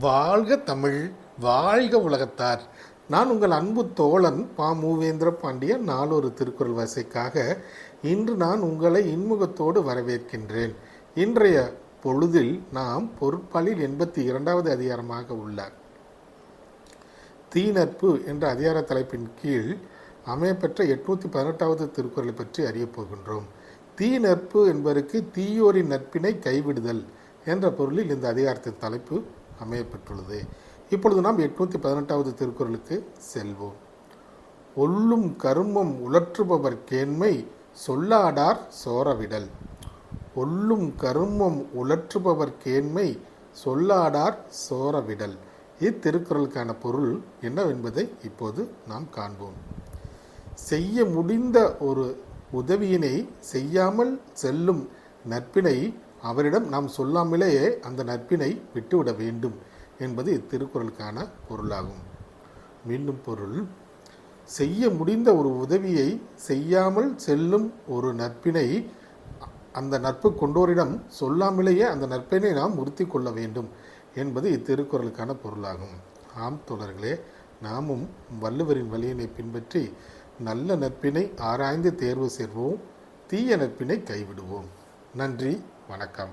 வாழ்க தமிழ், வாழ்க உலகத்தார். நான் உங்கள் அன்பு தோழன் பா. மூவேந்திர பாண்டியன். நாளொரு திருக்குறள் வரிசைக்காக இன்று நான் உங்களை இன்முகத்தோடு வரவேற்கின்றேன். இன்றைய பொழுதில் நாம் பொருட்பாலில் 82வது அதிகாரமாக உள்ள தீநட்பு என்ற அதிகார தலைப்பின் கீழ் அமையப்பெற்ற 818வது திருக்குறளை பற்றி அறியப் போகின்றோம். தீநட்பு என்பதற்கு தீயோரின் நட்பினை கைவிடுதல் என்ற பொருளில் இந்த அதிகாரத்தின் தலைப்பு அமையப்பெற்றுள்ளது. இப்பொழுது நாம் 818வது திருக்குறளுக்கு செல்வோம். ஒல்லும் கருமம் உழற்றுபவர் கேண்மை சொல்லாடார் சோரவிடல். ஒல்லும் கருமம் உழற்றுபவர் கேண்மை சொல்லாடார் சோரவிடல். இத்திருக்குறளுக்கான பொருள் என்னவென்பதை இப்போது நாம் காண்போம். செய்ய முடிந்த ஒரு உதவியினை செய்யாமல் செல்லும் நட்பினை அவரிடம் நாம் சொல்லாமலேயே அந்த நட்பினை விட்டுவிட வேண்டும் என்பது இத்திருக்குறளுக்கான பொருளாகும். மீண்டும் பொருள்: செய்ய முடிந்த ஒரு உதவியை செய்யாமல் செல்லும் ஒரு நட்பினை அந்த நட்பு கொண்டோரிடம் சொல்லாமலேயே அந்த நட்பினை நாம் உறுத்தி கொள்ள வேண்டும் என்பது இத்திருக்குறளுக்கான பொருளாகும். ஆம் தோழர்களே, நாமும் வள்ளுவரின் வழியினை பின்பற்றி நல்ல நட்பினை ஆராய்ந்து தேர்வு செய்வோம், தீய நட்பினை கைவிடுவோம். நன்றி, வணக்கம்.